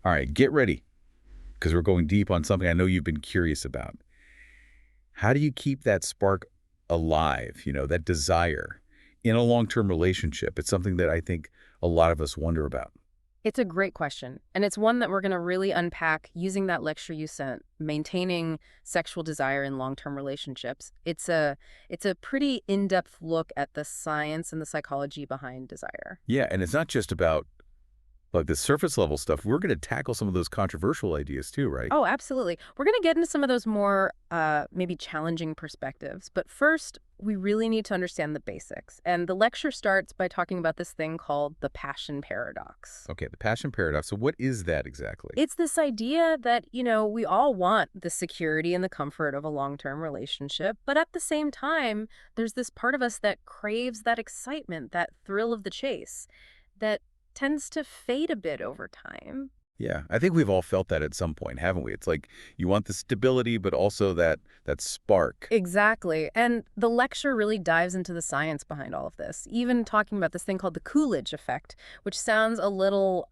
All right, get ready, because we're going deep on something I know you've been curious about. How do you keep that spark alive, that desire in a long-term relationship? It's something that I think a lot of us wonder about. It's a great question, and it's one that we're going to really unpack using that lecture you sent, maintaining sexual desire in long-term relationships. It's a pretty in-depth look at the science and the psychology behind desire. Yeah, and it's not just about like the surface level stuff. We're going to tackle some of those controversial ideas too, right? Oh, absolutely. We're going to get into some of those more maybe challenging perspectives, but first, we really need to understand the basics. And the lecture starts by talking about this thing called the passion paradox. Okay, the passion paradox. So what is that exactly? It's this idea that, we all want the security and the comfort of a long-term relationship, but at the same time, there's this part of us that craves that excitement, that thrill of the chase, that tends to fade a bit over time. Yeah, I think we've all felt that at some point, haven't we? It's like you want the stability, but also that spark. Exactly. And the lecture really dives into the science behind all of this, even talking about this thing called the Coolidge effect, which sounds a little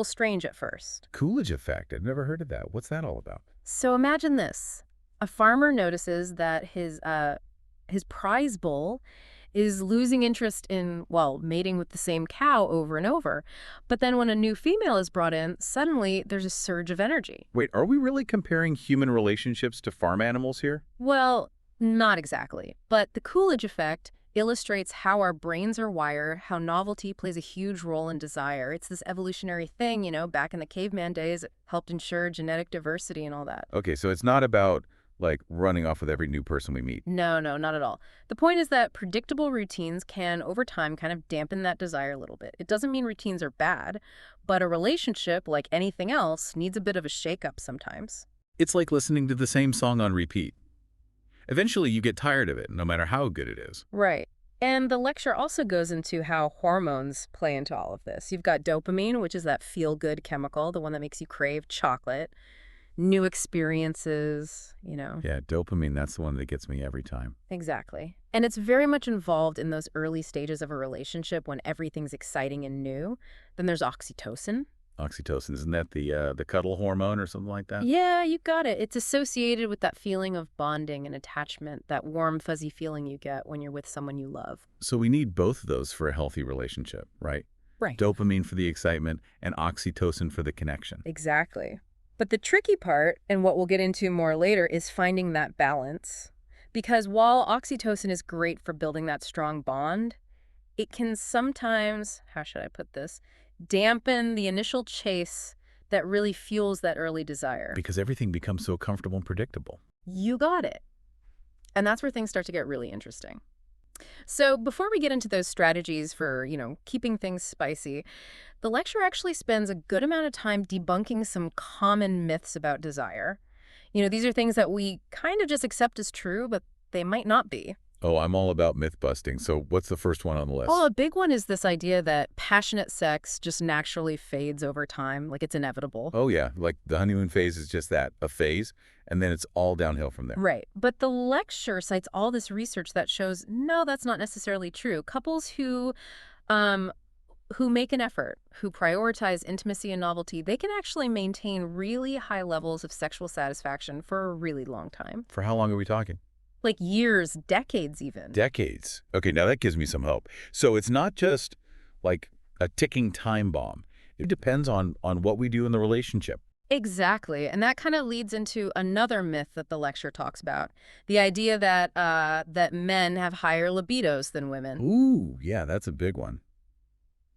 strange at first. Coolidge effect. I've never heard of that. What's that all about? So imagine this. A farmer notices that his prize bull is losing interest in, well, mating with the same cow over and over. But then when a new female is brought in, suddenly there's a surge of energy. Wait, are we really comparing human relationships to farm animals here? Well, not exactly. But the Coolidge effect illustrates how our brains are wired, how novelty plays a huge role in desire. It's this evolutionary thing, back in the caveman days, it helped ensure genetic diversity and all that. Okay, so it's not about like running off with every new person we meet. No, no, not at all. The point is that predictable routines can, over time, kind of dampen that desire a little bit. It doesn't mean routines are bad, but a relationship, like anything else, needs a bit of a shakeup sometimes. It's like listening to the same song on repeat. Eventually, you get tired of it, no matter how good it is. Right. And the lecture also goes into how hormones play into all of this. You've got dopamine, which is that feel-good chemical, the one that makes you crave chocolate, new experiences. Yeah, dopamine, that's the one that gets me every time. Exactly. And it's very much involved in those early stages of a relationship when everything's exciting and new. Then there's oxytocin. Oxytocin, isn't that the cuddle hormone or something like that? Yeah, you got it. It's associated with that feeling of bonding and attachment, that warm, fuzzy feeling you get when you're with someone you love. So we need both of those for a healthy relationship, right? Right. Dopamine for the excitement and oxytocin for the connection. Exactly. But the tricky part, and what we'll get into more later, is finding that balance. Because while oxytocin is great for building that strong bond, it can sometimes, how should I put this, dampen the initial chase that really fuels that early desire. Because everything becomes so comfortable and predictable. You got it. And that's where things start to get really interesting. So before we get into those strategies for, keeping things spicy, the lecture actually spends a good amount of time debunking some common myths about desire. These are things that we kind of just accept as true, but they might not be. Oh, I'm all about myth busting. So what's the first one on the list? Well, a big one is this idea that passionate sex just naturally fades over time, like it's inevitable. Oh, yeah. Like the honeymoon phase is just that, a phase, and then it's all downhill from there. Right. But the lecture cites all this research that shows, no, that's not necessarily true. Couples who make an effort, who prioritize intimacy and novelty, they can actually maintain really high levels of sexual satisfaction for a really long time. For how long are we talking? Like years, decades even. Decades. Okay, now that gives me some hope. So it's not just like a ticking time bomb. It depends on what we do in the relationship. Exactly. And that kind of leads into another myth that the lecture talks about. The idea that men have higher libidos than women. Ooh, yeah, that's a big one.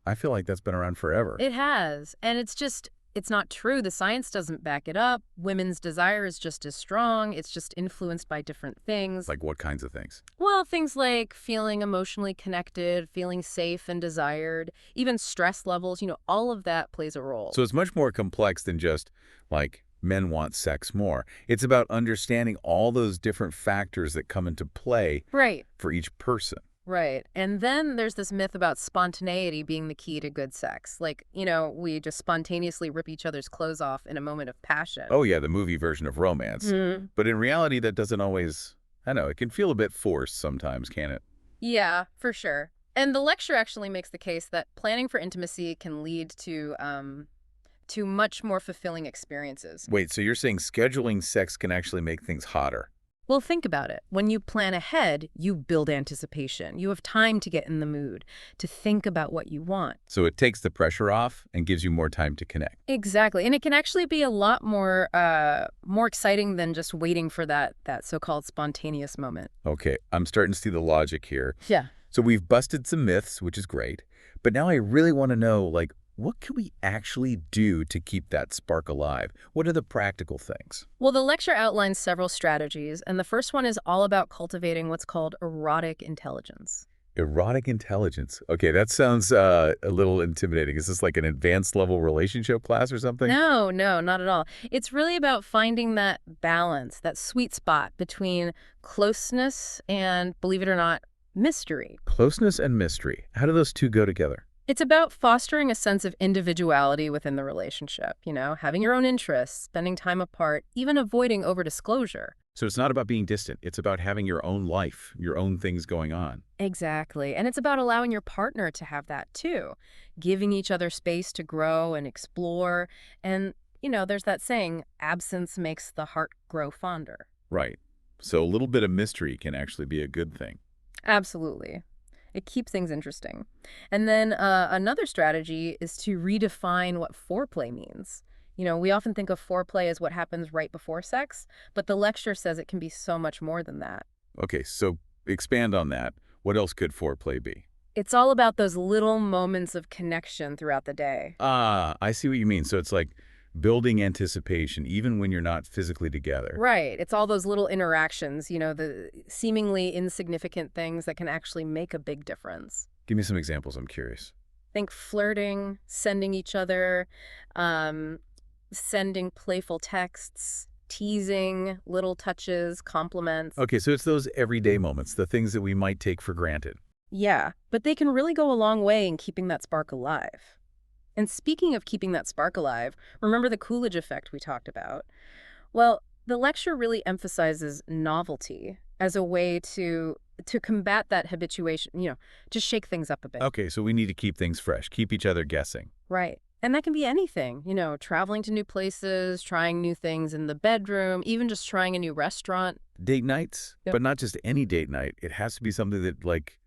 I feel like that's been around forever. It has. And it's not true. The science doesn't back it up. Women's desire is just as strong. It's just influenced by different things. Like what kinds of things? Well, things like feeling emotionally connected, feeling safe and desired, even stress levels, all of that plays a role. So it's much more complex than just like men want sex more. It's about understanding all those different factors that come into play Right. for each person. Right. And then there's this myth about spontaneity being the key to good sex. Like, we just spontaneously rip each other's clothes off in a moment of passion. Oh, yeah, the movie version of romance. Mhm. But in reality, that doesn't always, I know, it can feel a bit forced sometimes, can it? Yeah, for sure. And the lecture actually makes the case that planning for intimacy can lead to to much more fulfilling experiences. Wait, so you're saying scheduling sex can actually make things hotter? Well, think about it. When you plan ahead, you build anticipation. You have time to get in the mood, to think about what you want. So it takes the pressure off and gives you more time to connect. Exactly. And it can actually be a lot more exciting than just waiting for that so-called spontaneous moment. Okay, I'm starting to see the logic here. Yeah. So we've busted some myths, which is great. But now I really want to know, like, what can we actually do to keep that spark alive? What are the practical things? Well, the lecture outlines several strategies, and the first one is all about cultivating what's called erotic intelligence. Erotic intelligence. Okay, that sounds a little intimidating. Is this like an advanced level relationship class or something? No, no, not at all. It's really about finding that balance, that sweet spot between closeness and, believe it or not, mystery. Closeness and mystery. How do those two go together? It's about fostering a sense of individuality within the relationship, having your own interests, spending time apart, even avoiding over-disclosure. So it's not about being distant. It's about having your own life, your own things going on. Exactly. And it's about allowing your partner to have that too, giving each other space to grow and explore. And, there's that saying, absence makes the heart grow fonder. Right. So a little bit of mystery can actually be a good thing. Absolutely. It keeps things interesting. And then another strategy is to redefine what foreplay means. We often think of foreplay as what happens right before sex, but the lecture says it can be so much more than that. Okay, so expand on that. What else could foreplay be? It's all about those little moments of connection throughout the day. Ah, I see what you mean. So it's like building anticipation even when you're not physically together. Right. It's all those little interactions, the seemingly insignificant things that can actually make a big difference. Give me some examples. I'm curious. Think flirting, sending each other, sending playful texts, teasing, little touches, compliments. Okay, so it's those everyday moments, the things that we might take for granted. Yeah, but they can really go a long way in keeping that spark alive. And speaking of keeping that spark alive, remember the Coolidge effect we talked about? Well, the lecture really emphasizes novelty as a way to combat that habituation, to shake things up a bit. Okay, so we need to keep things fresh, keep each other guessing. Right. And that can be anything, traveling to new places, trying new things in the bedroom, even just trying a new restaurant. Date nights, Yep. but not just any date night. It has to be something that, like,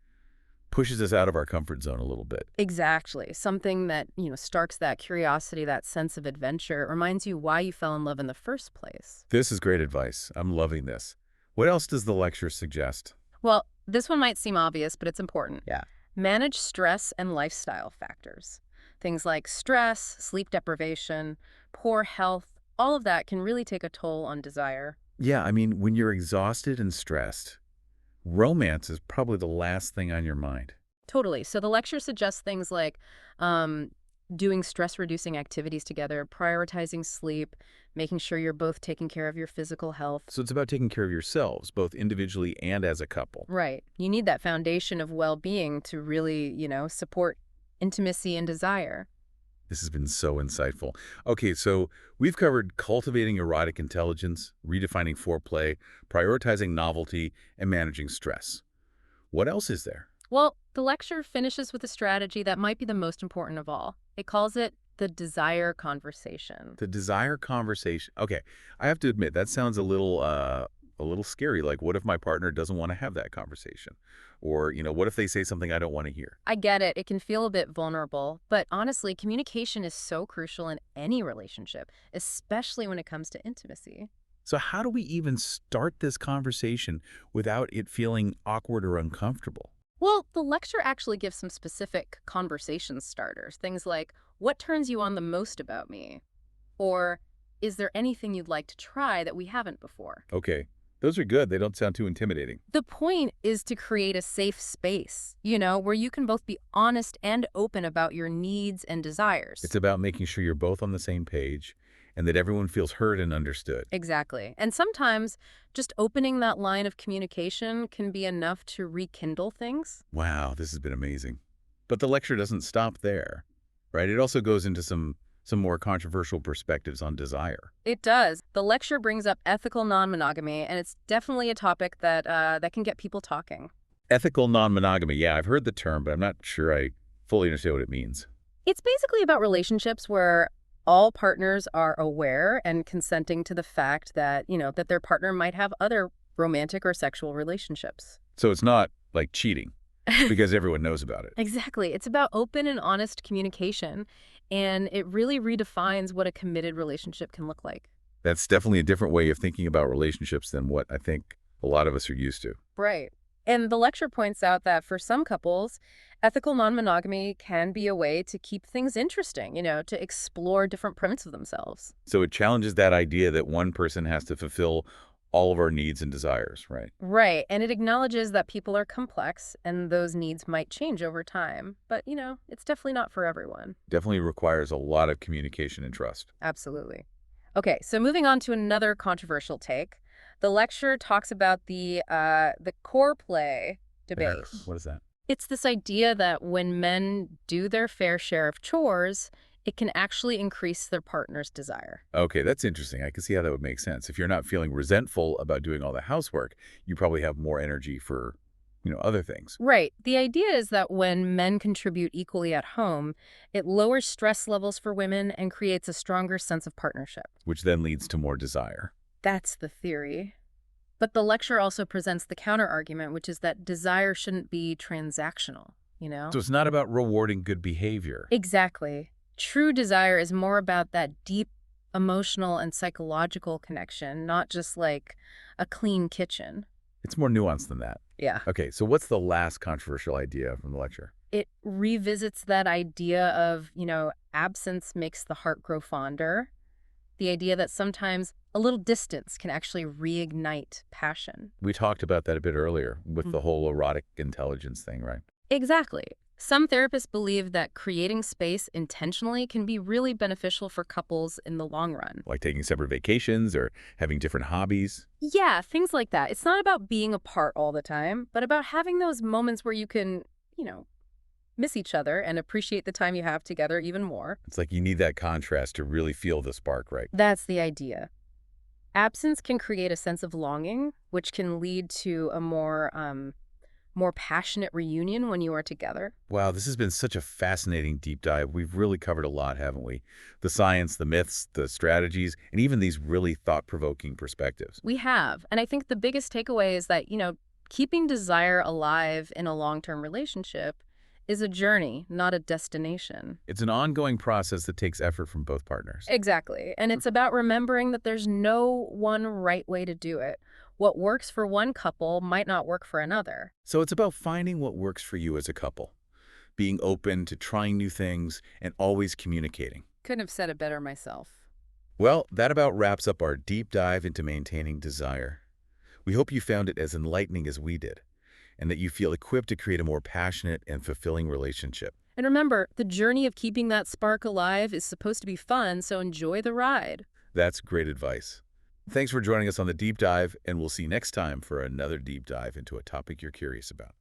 pushes us out of our comfort zone a little bit. Exactly. Something that, starks that curiosity, that sense of adventure, reminds you why you fell in love in the first place. This is great advice. I'm loving this. What else does the lecture suggest? Well, this one might seem obvious, but it's important. Yeah. Manage stress and lifestyle factors. Things like stress, sleep deprivation, poor health, all of that can really take a toll on desire. Yeah, I mean, when you're exhausted and stressed, romance is probably the last thing on your mind. Totally. So the lecture suggests things like doing stress-reducing activities together, prioritizing sleep, making sure you're both taking care of your physical health. So it's about taking care of yourselves, both individually and as a couple. Right. You need that foundation of well-being to really, support intimacy and desire. This has been so insightful. Okay, so we've covered cultivating erotic intelligence, redefining foreplay, prioritizing novelty, and managing stress. What else is there? Well, the lecture finishes with a strategy that might be the most important of all. It calls it the desire conversation. The desire conversation. Okay, I have to admit, that sounds a little scary. Like, what if my partner doesn't want to have that conversation? Or, what if they say something I don't want to hear? I get it. It can feel a bit vulnerable, but honestly, communication is so crucial in any relationship, especially when it comes to intimacy. So how do we even start this conversation without it feeling awkward or uncomfortable? Well, the lecture actually gives some specific conversation starters. Things like, what turns you on the most about me? Or, is there anything you'd like to try that we haven't before? Okay, those are good. They don't sound too intimidating. The point is to create a safe space, where you can both be honest and open about your needs and desires. It's about making sure you're both on the same page and that everyone feels heard and understood. Exactly. And sometimes just opening that line of communication can be enough to rekindle things. Wow, this has been amazing. But the lecture doesn't stop there, right? It also goes into some more controversial perspectives on desire. It does. The lecture brings up ethical non-monogamy, and it's definitely a topic that can get people talking. Ethical non-monogamy. Yeah, I've heard the term, but I'm not sure I fully understand what it means. It's basically about relationships where All partners are aware and consenting to the fact that, that their partner might have other romantic or sexual relationships. So it's not like cheating because everyone knows about it. Exactly. It's about open and honest communication, and it really redefines what a committed relationship can look like. That's definitely a different way of thinking about relationships than what I think a lot of us are used to. Right. And the lecture points out that for some couples, ethical non-monogamy can be a way to keep things interesting, to explore different parts of themselves. So it challenges that idea that one person has to fulfill all of our needs and desires, right? Right. And it acknowledges that people are complex and those needs might change over time. But, it's definitely not for everyone. Definitely requires a lot of communication and trust. Absolutely. Okay, so moving on to another controversial take. The lecture talks about the core play debate. What is that? It's this idea that when men do their fair share of chores, it can actually increase their partner's desire. Okay, that's interesting. I can see how that would make sense. If you're not feeling resentful about doing all the housework, you probably have more energy for, other things, Right. The idea is that when men contribute equally at home, it lowers stress levels for women and creates a stronger sense of partnership. which then leads to more desire. That's the theory. But the lecture also presents the counterargument, which is that desire shouldn't be transactional. So it's not about rewarding good behavior. Exactly. True desire is more about that deep emotional and psychological connection, not just like a clean kitchen. It's more nuanced than that. Yeah. Okay, so what's the last controversial idea from the lecture? It revisits that idea of, absence makes the heart grow fonder. The idea that sometimes a little distance can actually reignite passion. We talked about that a bit earlier with the whole erotic intelligence thing, right? Exactly. Some therapists believe that creating space intentionally can be really beneficial for couples in the long run. Like taking separate vacations or having different hobbies. Yeah, things like that. It's not about being apart all the time, but about having those moments where you can, you know, miss each other and appreciate the time you have together even more. It's like you need that contrast to really feel the spark, right? That's the idea. Absence can create a sense of longing, which can lead to a more passionate reunion when you are together. Wow, this has been such a fascinating deep dive. We've really covered a lot, haven't we? The science, the myths, the strategies, and even these really thought-provoking perspectives. We have. And I think the biggest takeaway is that, keeping desire alive in a long-term relationship is a journey, not a destination. It's an ongoing process that takes effort from both partners. Exactly. And it's about remembering that there's no one right way to do it. What works for one couple might not work for another. So it's about finding what works for you as a couple, being open to trying new things, and always communicating. Couldn't have said it better myself. Well, that about wraps up our deep dive into maintaining desire. We hope you found it as enlightening as we did, and that you feel equipped to create a more passionate and fulfilling relationship. And remember, the journey of keeping that spark alive is supposed to be fun, so enjoy the ride. That's great advice. Thanks for joining us on the deep dive, and we'll see you next time for another deep dive into a topic you're curious about.